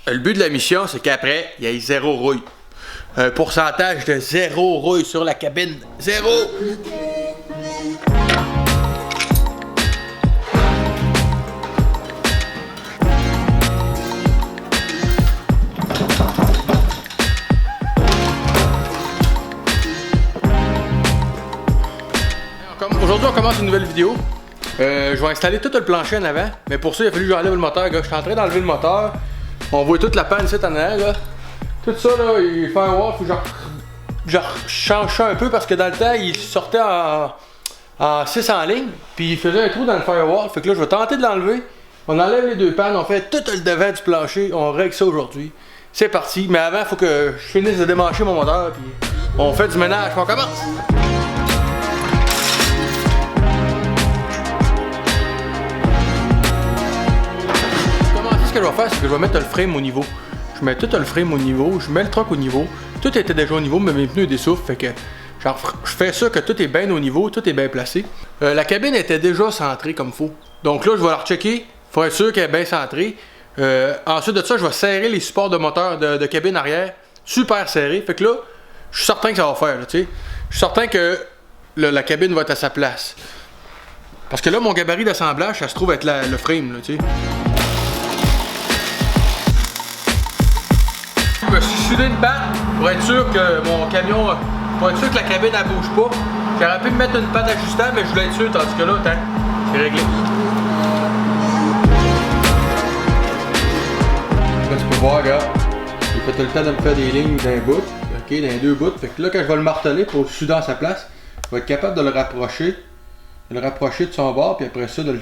Le but de la mission, c'est qu'après, il y ait zéro rouille. Un pourcentage de zéro rouille sur la cabine. Zéro! Aujourd'hui, on commence une nouvelle vidéo. Je vais installer tout le plancher en avant. Mais pour ça, il a fallu que j'enlève le moteur, gars. Je suis en train d'enlever le moteur. On voit toute la panne ici en arrière, là. Tout ça, là, il fait un wall. Faut que je change ça un peu parce que dans le temps, il sortait en 6 en ligne. Puis il faisait un trou dans le firewall. Fait que là, je vais tenter de l'enlever. On enlève les deux pannes. On fait tout le devant du plancher. On règle ça aujourd'hui. C'est parti. Mais avant, il faut que je finisse de démancher mon moteur. Puis on fait du ménage. On commence. Ce que je vais faire, c'est que je vais mettre le frame au niveau. Je mets tout le frame au niveau, je mets le truck au niveau. Tout était déjà au niveau, mais mes pneus dessoufflent. Fait que genre, je fais ça que tout est bien au niveau, tout est bien placé. La cabine était déjà centrée comme il faut. Donc là, je vais la rechecker pour être sûr qu'elle est bien centrée. Ensuite de ça, je vais serrer les supports de moteur de cabine arrière. Super serré. Fait que là, je suis certain que ça va faire. Là, je suis certain que la cabine va être à sa place. Parce que là, mon gabarit d'assemblage, ça se trouve être le frame. Là, tu sais. Je me suis soudé une patte pour être sûr que mon camion, pour être sûr que la cabine elle bouge pas. J'aurais pu me mettre une patte ajustable, mais je voulais être sûr, tandis que là, attends, c'est réglé. Là, tu peux voir, regarde, j'ai fait tout le temps de me faire des lignes d'un bout, ok, d'un deux bouts. Fait que là, quand je vais le marteler pour le souder à sa place, je vais être capable de le rapprocher de son bord, puis après ça, de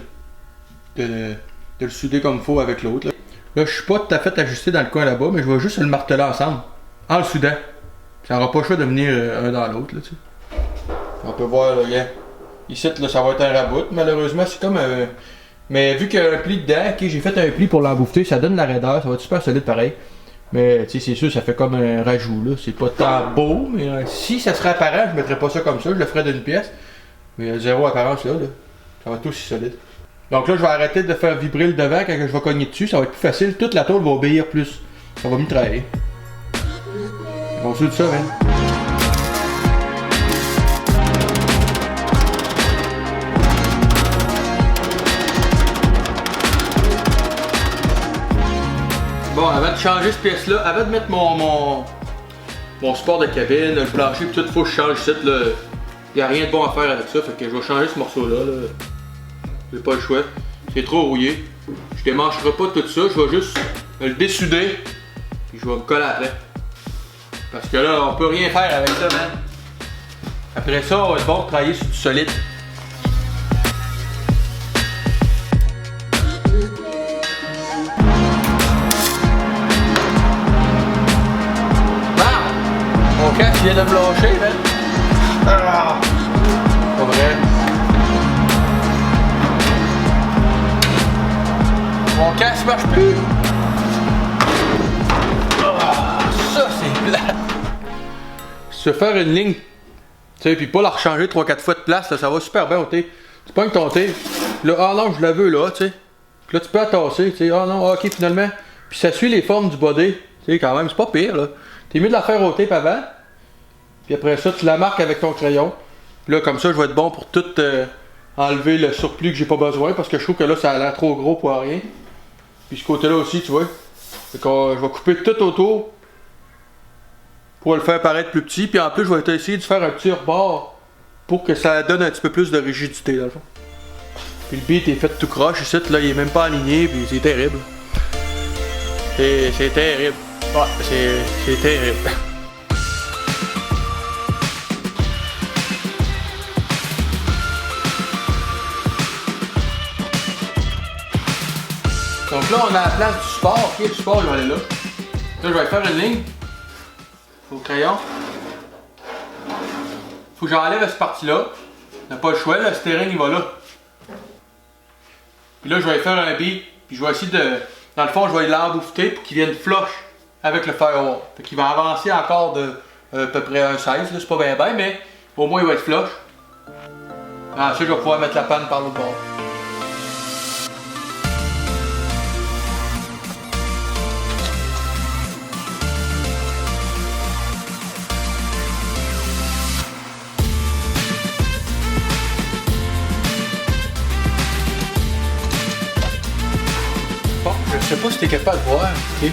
le souder comme il faut avec l'autre. Là, je suis pas tout à fait ajusté dans le coin là-bas, mais je vais juste le marteler ensemble, en le soudant. Ça n'aura pas le choix de venir un dans l'autre, là, tu sais. On peut voir, là, yeah. Ici, là, ça va être un rabout. Malheureusement, c'est comme un... Mais vu qu'il y a un pli dedans, ok, j'ai fait un pli pour l'embouffer, ça donne la raideur, ça va être super solide pareil. Mais, tu sais, c'est sûr, ça fait comme un rajout, là. C'est pas tant beau, mais si ça serait apparent, je mettrais pas ça comme ça, je le ferais d'une pièce. Mais il y a zéro apparence là. Ça va être aussi solide. Donc là, je vais arrêter de faire vibrer le devant quand je vais cogner dessus, ça va être plus facile. Toute la tôle va obéir plus. Ça va mieux travailler. On soude ça, man. Bon, avant de changer cette pièce-là, avant de mettre mon support de cabine, le plancher, pis tout, faut que je change ça. Il n'y a rien de bon à faire avec ça, fait que je vais changer ce morceau-là. Là. J'ai pas le choix. C'est trop rouillé. Je démancherai pas tout ça. Je vais juste le dessouder. Puis je vais me coller après. Parce que là, on peut rien faire avec ça, man. Après ça, on va être bon de travailler sur du solide. Mon casque vient de me lâcher, man. Ah! Pas vrai. Mon casque marche plus. Ah, ça c'est plate. Se faire une ligne, tu sais, puis pas la rechanger 3-4 fois de place, là, ça va super bien au thé. Tu pognes ton thé, là, ah non, je la veux là, tu sais. Puis là, tu peux la tasser, tu sais, ah non, ok, finalement. Puis ça suit les formes du body, tu sais, quand même, c'est pas pire, là. T'es mieux de la faire au tape avant. Puis après ça, tu la marques avec ton crayon. Puis là, comme ça, je vais être bon pour tout enlever le surplus que j'ai pas besoin. Parce que je trouve que là, ça a l'air trop gros pour rien. Puis ce côté-là aussi, tu vois. Fait que je vais couper tout autour pour le faire paraître plus petit. Puis en plus, je vais essayer de faire un petit rebord pour que ça donne un petit peu plus de rigidité dans le fond. Puis le beat est fait tout croche. Ici, là, il est même pas aligné. Puis c'est terrible. C'est terrible. Ouais, c'est terrible. Donc là, on a la place du support. Ok, le support, il va aller là. Là, je vais faire une ligne. Au crayon. Faut que j'enlève cette partie-là. On n'a pas le choix, le steering, il va là. Puis là, je vais faire un beat. Puis je vais essayer de... Dans le fond, je vais l'embouffer pour qu'il vienne flush avec le firewall. Fait qu'il va avancer encore de à peu près un 16. C'est pas bien, mais au moins il va être flush. Ensuite, je vais pouvoir mettre la panne par l'autre bord. t'es capable de voir, ok?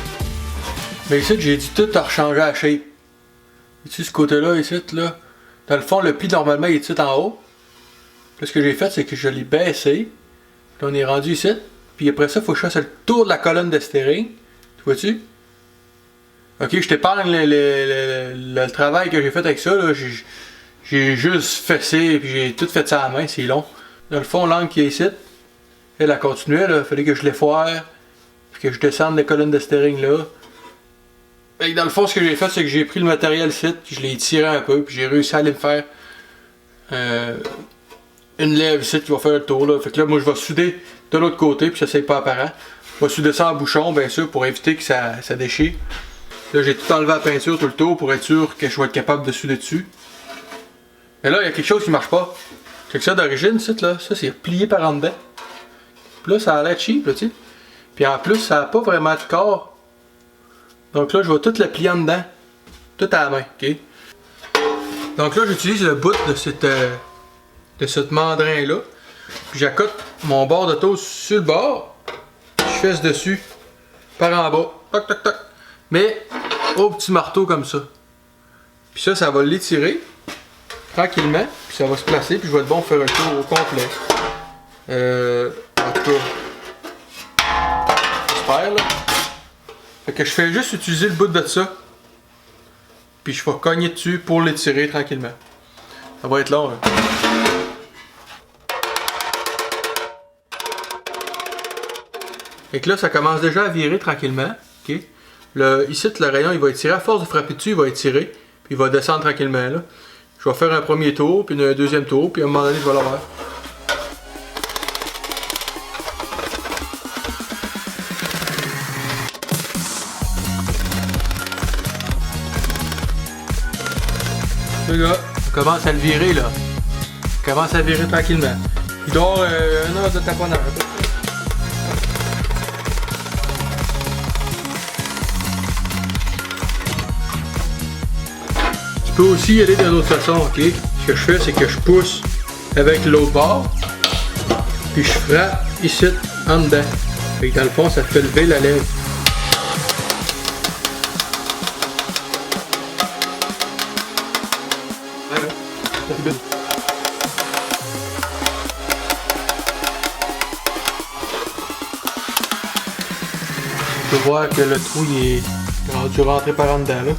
Mais ici, j'ai dit tout à rechanger la shape. Ici, ce côté-là, ici, là. Dans le fond, le pli, normalement, il est ici en haut. Là, ce que j'ai fait, c'est que je l'ai baissé. Là, on est rendu ici. Puis après ça, il faut que je fasse le tour de la colonne de steering. Tu vois-tu? Ok, je t'épargne le travail que j'ai fait avec ça. J'ai juste fessé, puis j'ai tout fait ça à la main, c'est long. Dans le fond, l'angle qui est ici, elle a continué, il fallait que je l'effoire, puis que je descende les colonnes de steering là. Et dans le fond, ce que j'ai fait, c'est que j'ai pris le matériel ici, puis je l'ai étiré un peu, puis j'ai réussi à aller me faire une lèvre ici qui va faire le tour. Là. Fait que là, moi, je vais souder de l'autre côté, puis ça, c'est pas apparent. Je vais souder ça en bouchon, bien sûr, pour éviter que ça déchire. Là, j'ai tout enlevé la peinture tout le tour pour être sûr que je vais être capable de souder dessus. Mais là, il y a quelque chose qui marche pas. C'est que ça d'origine, ça c'est plié par en dedans. Puis là, ça a l'air cheap, là, tu sais. Puis en plus, ça n'a pas vraiment de corps. Donc là, je vais tout le plier en dedans. Tout à la main, ok? Donc là, j'utilise le bout de cette mandrin-là. Puis j'accote mon bord de toast sur le bord. Je fesse dessus. Par en bas. Toc, toc, toc. Mais au petit marteau comme ça. Puis ça va l'étirer. Tranquillement, puis ça va se placer, puis je vais être bon faire un tour au complet. En tout cas, j'espère là. Fait que je fais juste utiliser le bout de ça, puis je vais cogner dessus pour l'étirer tranquillement. Ça va être long. Là. Fait que là, ça commence déjà à virer tranquillement. Okay? Ici, le rayon, il va étirer. À force de frapper dessus, il va étirer, puis il va descendre tranquillement. Là. Je vais faire un premier tour, puis un deuxième tour, puis à un moment donné, je vais l'avoir. Le gars, on commence à le virer là. On commence à le virer tranquillement. Il dort 1 heure de taponnage. Je peux aussi y aller d'une autre façon, ok? Ce que je fais, c'est que je pousse avec l'autre bord, puis je frappe ici, en dedans. Fait que dans le fond, ça fait lever la lèvre. Tu peux voir que le trou il est rendu rentré par en dedans là.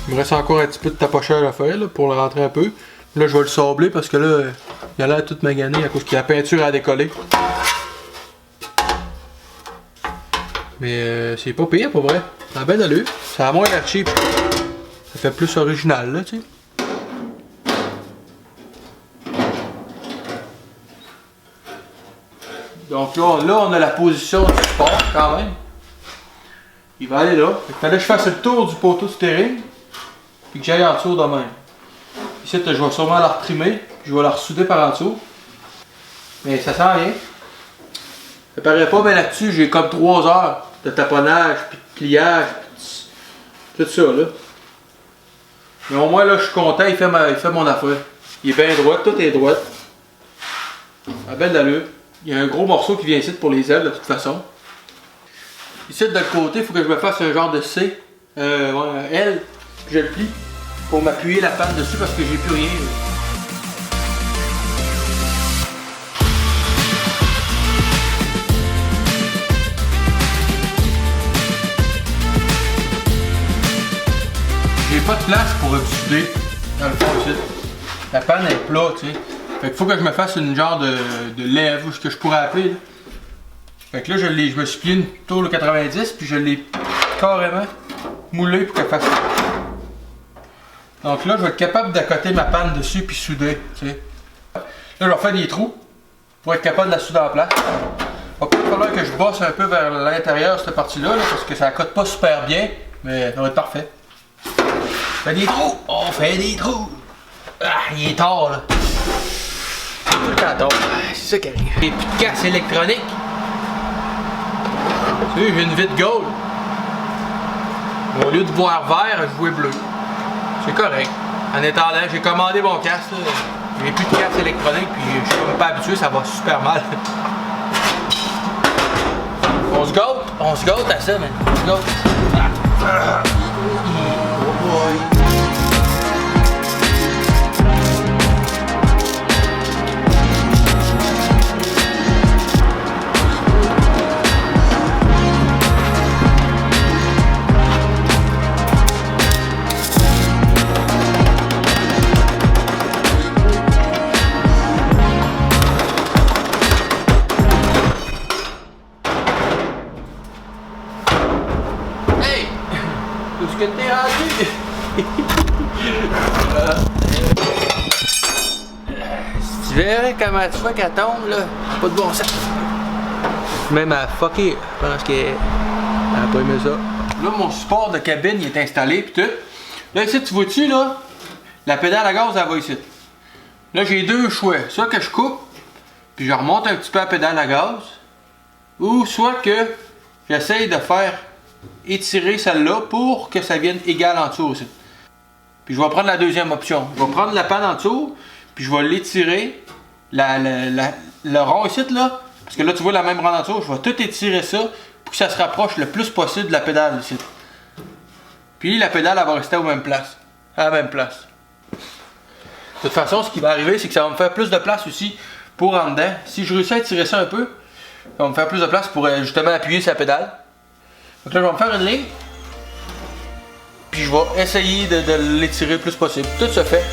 Il me reste encore un petit peu de tapocheur à faire là, pour le rentrer un peu. Là, je vais le sabler parce que là, il a l'air tout magané à cause que la peinture a décollé. Mais c'est pas pire pour vrai. Ça a bien d'allure. Ça a moins l'air cheap. Ça fait plus original là, tu sais. Donc là, on a la position du support quand même. Il va aller là. Il fallait que je fasse le tour du poteau de steering. Puis que j'aille en dessous de même. Ici, je vais sûrement la retrimer, puis je vais la ressouder par en dessous. Mais ça sent rien. Ça paraît pas, mais là-dessus, j'ai comme 3 heures de taponnage, puis de pliage, puis tout ça, là. Mais au moins, là, je suis content, il fait mon affaire. Il est bien droit, tout est droit. À belle d'allure. Il y a un gros morceau qui vient ici pour les ailes, de toute façon. Ici, de l'autre côté, il faut que je me fasse un genre de C, L. Je le plie pour m'appuyer la panne dessus parce que j'ai plus rien. J'ai pas de place pour souder dans le fond ici. La panne est plate, tu sais. Fait qu'il faut que je me fasse une genre de lèvre, ou ce que je pourrais appeler. Là. Fait que là, je me suis plié une tour de 90, puis je l'ai carrément moulé pour qu'elle fasse ça. Donc là, je vais être capable d'accoter ma panne dessus puis souder, tu sais. Là, je vais faire des trous pour être capable de la souder en place. Il va peut-être falloir que je bosse un peu vers l'intérieur cette partie-là, parce que ça accote pas super bien, mais ça va être parfait. Fait des trous! On fait des trous! Ah, il est tard, là. C'est tout le temps tard. C'est ça qui arrive. Et puis de casse électronique. Tu sais, j'ai une vitre gold. Au lieu de voir vert, je vois bleu. C'est correct. En étant là, j'ai commandé mon casque. J'ai plus de casque électronique, puis je suis même pas habitué, ça va super mal. On se gâte. On se gâte à ça, man. On se gâte à ça. Oh boy. Tout ce que t'es rendu! Si tu verrais comment tu fais qu'elle tombe, là, pas de bon sens. Même à fucker, je pense qu'elle a pas aimé ça. Là, mon support de cabine il est installé pis tout. Là, ici, tu vois-tu, là? La pédale à gaz, elle va ici. Là, j'ai deux choix. Soit que je coupe, puis je remonte un petit peu la pédale à gaz, ou soit que j'essaye de faire étirer celle-là pour que ça vienne égal en dessous aussi. Puis je vais prendre la deuxième option. Je vais prendre la panne en dessous, puis je vais l'étirer, le rond ici, là, parce que là tu vois la même ronde en dessous, je vais tout étirer ça pour que ça se rapproche le plus possible de la pédale ici. Puis la pédale elle va rester à la même place. À la même place. De toute façon, ce qui va arriver, c'est que ça va me faire plus de place aussi pour en dedans. Si je réussis à étirer ça un peu, ça va me faire plus de place pour justement appuyer sur la pédale. Donc là, je vais me faire une ligne. Puis je vais essayer de l'étirer le plus possible. Tout se fait.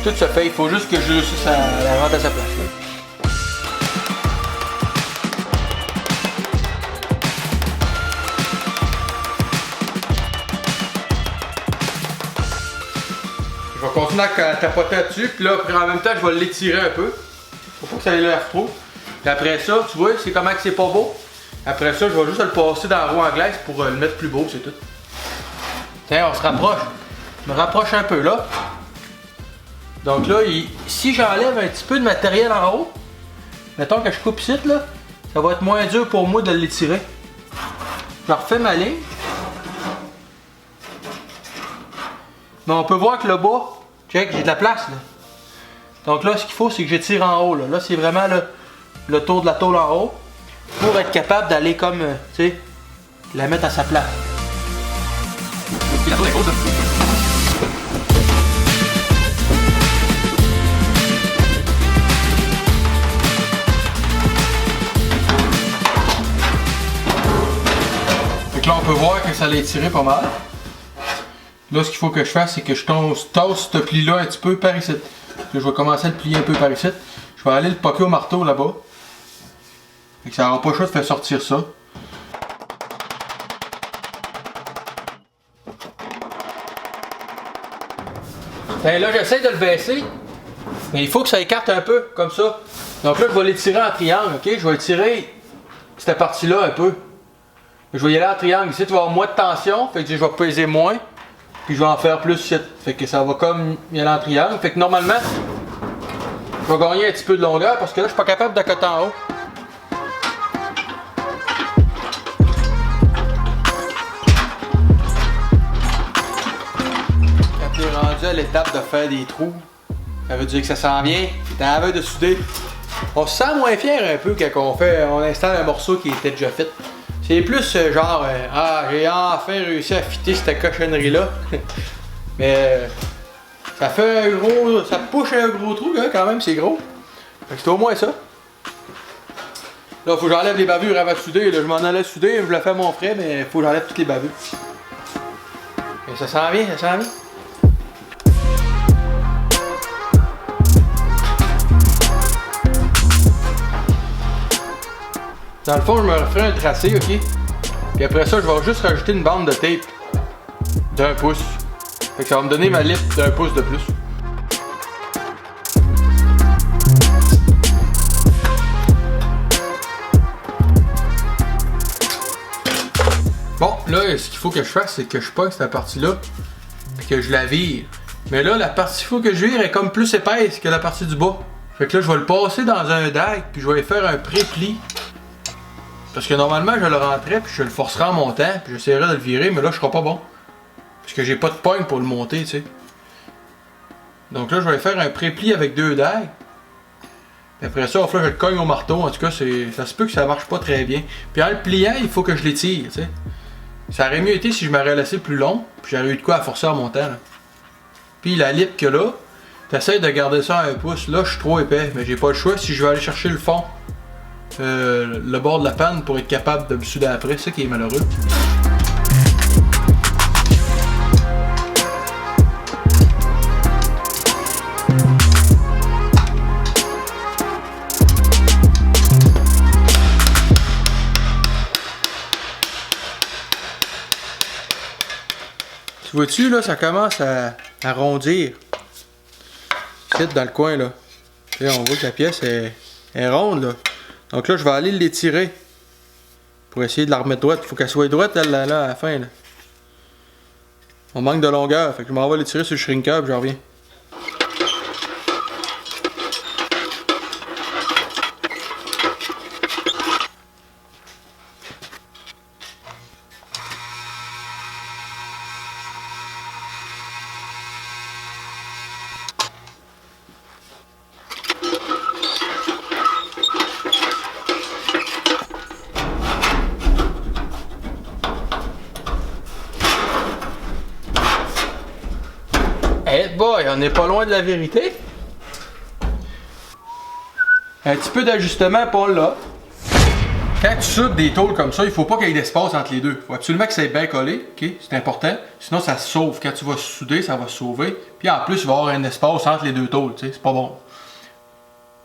Tout se fait. Il faut juste que je réussisse à la rendre à sa place. Là. Je vais continuer à tapoter là-dessus. Puis là, en même temps, je vais l'étirer un peu. Faut pas que ça ait l'air trop. Puis après ça, tu vois, c'est comment que c'est pas beau. Après ça, je vais juste le passer dans la roue anglaise pour le mettre plus beau, c'est tout. Tiens, on se rapproche. Je me rapproche un peu là. Donc là, si j'enlève un petit peu de matériel en haut, mettons que je coupe ici, là, ça va être moins dur pour moi de l'étirer. Je refais ma ligne. Mais on peut voir que le bas, check, j'ai de la place là. Donc là, ce qu'il faut, c'est que j'étire en haut. Là c'est vraiment le tour de la tôle en haut. Pour être capable d'aller comme, tu sais, la mettre à sa place. La tôle est grosse. Fait que là, on peut voir que ça l'a étiré pas mal. Là, ce qu'il faut que je fasse, c'est que je tasse ce pli-là un petit peu par ici. Là, je vais commencer à le plier un peu par ici. Je vais aller le poker au marteau là-bas. Fait que ça n'aura pas le choix de faire sortir ça. Ben là, j'essaie de le baisser, mais il faut que ça écarte un peu, comme ça. Donc là, je vais l'étirer en triangle, ok? Je vais étirer cette partie-là un peu. Je vais y aller en triangle. Ici, tu vas avoir moins de tension, fait que je vais peser moins, puis je vais en faire plus ici. Fait que ça va comme y aller en triangle. Fait que normalement, je vais gagner un petit peu de longueur, parce que là, je suis pas capable de coter en haut. Rendu à l'étape de faire des trous, ça veut dire que ça s'en vient, t'es en veille de souder. On se sent moins fier un peu quand on installe un morceau qui était déjà fait. C'est plus genre, j'ai enfin réussi à fitter cette cochonnerie là. Mais ça fait un gros, ça push un gros trou là, quand même, c'est gros. Fait que c'est au moins ça. Là, faut que j'enlève les bavures avant de souder. Là, je m'en allais souder, je le fais à mon frais, mais faut que j'enlève toutes les bavures. Mais ça s'en vient, ça s'en vient. Dans le fond, je me referai un tracé, ok? Puis après ça, je vais juste rajouter une bande de tape d'1 pouce. Fait que ça va me donner ma lip d'1 pouce de plus. Bon, là, ce qu'il faut que je fasse, c'est que je pogne cette partie-là, puis que je la vire. Mais là, la partie qu'il faut que je vire est comme plus épaisse que la partie du bas. Fait que là, je vais le passer dans un dag, puis je vais faire un pré-pli. Parce que normalement, je le rentrais, puis je le forcerai en montant, puis j'essaierai de le virer, mais là, je serai pas bon. Parce que j'ai pas de pogne pour le monter, tu sais. Donc là, je vais faire un pré-pli avec 2 dagues. Après ça, je le cogne au marteau. En tout cas, ça se peut que ça marche pas très bien. Puis en le pliant, il faut que je l'étire, tu sais. Ça aurait mieux été si je m'aurais laissé plus long, puis j'aurais eu de quoi à forcer en montant. Là. Puis la lip que là, t'essayes de garder ça à 1 pouce. Là, je suis trop épais, mais j'ai pas le choix si je vais aller chercher le fond, le bord de la panne pour être capable de me souder après. C'est ça qui est malheureux. Vois-tu, là, ça commence à rondir. Ici, dans le coin, là. Là, on voit que la pièce est ronde, là. Donc là, je vais aller l'étirer. Pour essayer de la remettre droite. Il faut qu'elle soit droite, elle, là, à la fin, là. On manque de longueur. Fait que je m'en vais l'étirer sur le shrinker, puis je reviens. Hey boy, on n'est pas loin de la vérité. Un petit peu d'ajustement pour là. Quand tu soudes des tôles comme ça, il faut pas qu'il y ait d'espace entre les deux. Il faut absolument que ça ait bien collé, ok? C'est important. Sinon, ça se sauve. Quand tu vas souder, ça va se sauver. Puis en plus, il va y avoir un espace entre les deux tôles, tu sais, c'est pas bon.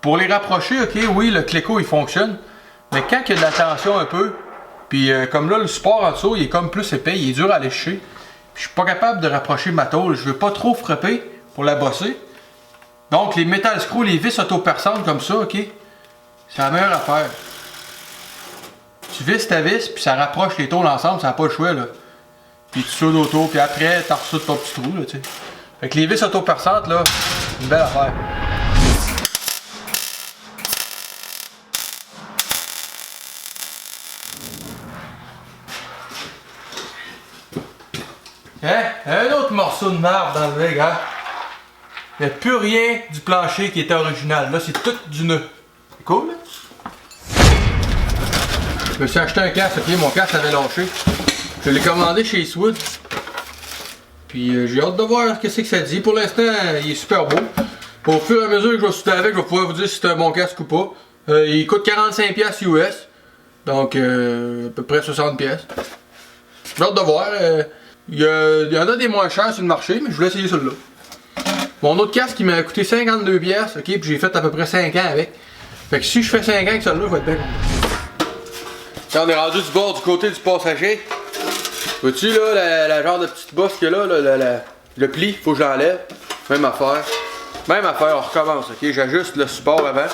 Pour les rapprocher, ok, oui, le cléco il fonctionne. Mais quand il y a de la tension un peu, puis comme là, le support en dessous, il est comme plus épais, il est dur à lécher. Je suis pas capable de rapprocher ma tôle. Je veux pas trop frapper pour la bosser. Donc les metal screws, les vis auto-perçantes comme ça, ok? C'est la meilleure affaire. Tu visses ta vis, puis ça rapproche les tôles ensemble, ça n'a pas le choix, là. Puis tu soudes autour, puis après, tu ressoudes ton petit trou, là, tu sais. Fait que les vis auto-perçantes, là, c'est une belle affaire. Hein? Un autre morceau de marbre dans le gars. Il n'y a plus rien du plancher qui était original. Là, c'est tout du nœud. C'est cool, là? Je me suis acheté un casque, ok? Mon casque avait lâché. Je l'ai commandé chez Eastwood. Puis j'ai hâte de voir ce que ça dit. Pour l'instant, il est super beau. Au fur et à mesure que je vais souder avec, je vais pouvoir vous dire si c'est un bon casque ou pas. Il coûte 45$ US. Donc, à peu près 60$. J'ai hâte de voir. Il y en a des moins chers sur le marché, mais je voulais essayer celui-là. Mon autre casque, il m'a coûté 52$, ok, puis j'ai fait à peu près 5 ans avec. Fait que si je fais 5 ans avec celui-là, je vais être bien content. Quand on est rendu du bord du côté du passager, vois-tu là, la genre de petite bosse qu'il y a là, le pli, faut que j'enlève. Même affaire. Même affaire, on recommence, ok, j'ajuste le support avant.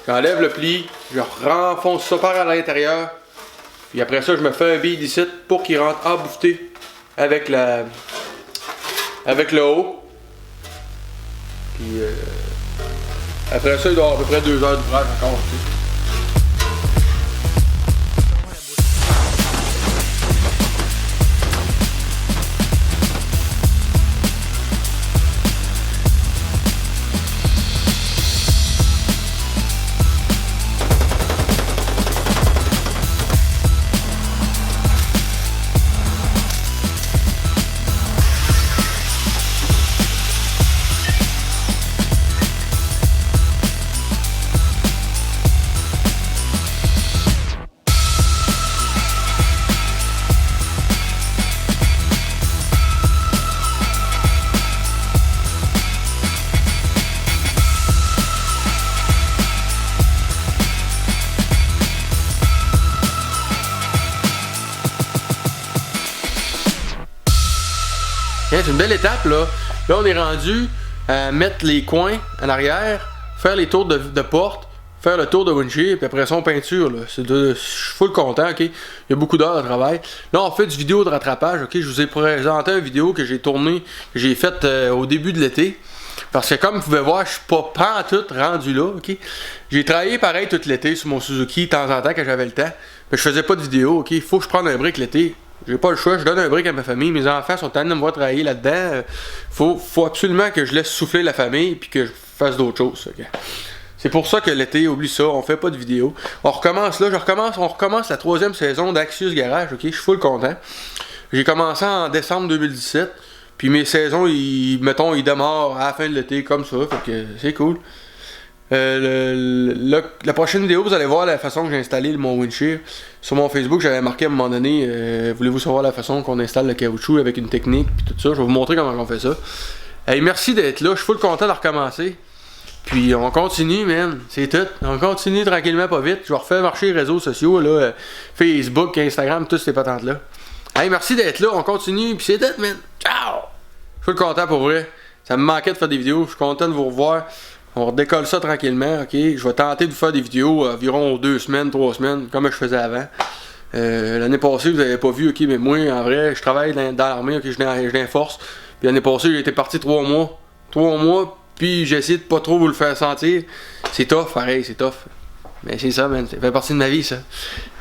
J'enlève le pli, je renfonce ça par à l'intérieur. Puis après ça, je me fais un bille ici pour qu'il rentre embouffé avec le haut. Puis après ça, il doit y avoir à peu près 2 heures d'ouvrage encore. Tu sais. C'est une belle étape là. Là on est rendu à mettre les coins en arrière, faire les tours de porte, faire le tour de windshield, puis après ça on peinture là. Je suis full content, ok. Il y a beaucoup d'heures de travail. Là on fait du vidéo de rattrapage, ok. Je vous ai présenté une vidéo que j'ai tournée, que j'ai faite au début de l'été. Parce que comme vous pouvez voir, je suis pas en tout rendu là, ok. J'ai travaillé pareil tout l'été sur mon Suzuki de temps en temps quand j'avais le temps. Mais je faisais pas de vidéo, ok. Il faut que je prenne un break l'été. J'ai pas le choix, je donne un break à ma famille. Mes enfants sont tannés de me voir travailler là-dedans. Faut absolument que je laisse souffler la famille et que je fasse d'autres choses. Okay. C'est pour ça que l'été, oublie ça, on fait pas de vidéos. On recommence là, on recommence la 3e saison d'Axius Garage, ok? Je suis full content. J'ai commencé en décembre 2017, puis mes saisons, ils démarrent à la fin de l'été comme ça, fait que c'est cool. La prochaine vidéo, vous allez voir la façon que j'ai installé mon windshield. Sur mon Facebook, j'avais marqué à un moment donné, voulez-vous savoir la façon qu'on installe le caoutchouc avec une technique, puis tout ça. Je vais vous montrer comment on fait ça. Hey, merci d'être là, je suis full content de recommencer. Puis on continue, man, c'est tout. On continue tranquillement, pas vite. Je vais refaire marcher les réseaux sociaux, là, Facebook, Instagram, toutes ces patentes-là. Hey, merci d'être là, on continue, puis c'est tout, man. Ciao! Je suis full content pour vrai. Ça me manquait de faire des vidéos, je suis content de vous revoir. On redécolle ça tranquillement, ok? Je vais tenter de vous faire des vidéos environ 2 semaines, 3 semaines, comme je faisais avant. L'année passée, vous n'avez pas vu, ok? Mais moi, en vrai, je travaille dans l'armée, ok? Je suis dans force. Puis l'année passée, j'ai été parti 3 mois. 3 mois, puis j'ai essayé de pas trop vous le faire sentir. C'est tough, pareil, c'est tough. Mais c'est ça, man. Ça fait partie de ma vie, ça.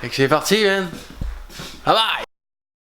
Fait que c'est parti, man. Bye bye!